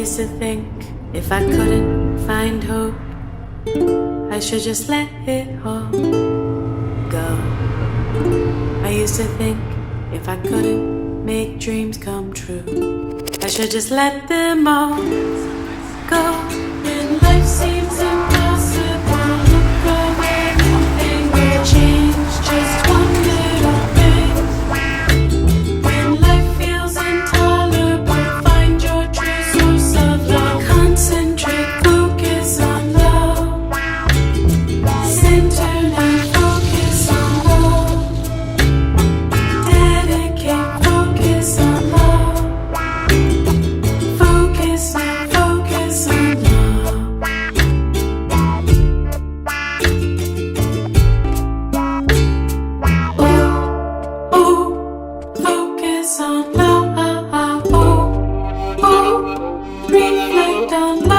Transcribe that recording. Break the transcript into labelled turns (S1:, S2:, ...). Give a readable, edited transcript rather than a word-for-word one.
S1: used to think if I couldn't find hope, I should just let it all go. I used to think if I couldn't make dreams come true, I should just let them all go. When life seems impossible, look away, anything will change. Just one little thing. When life feels intolerable, find your true source of love. Concentrate, focus on love. Center and focus on love. Dedicate, focus on love. Focus and focus on love. Oh, oh, focus on love. Oh, oh, reflect on love.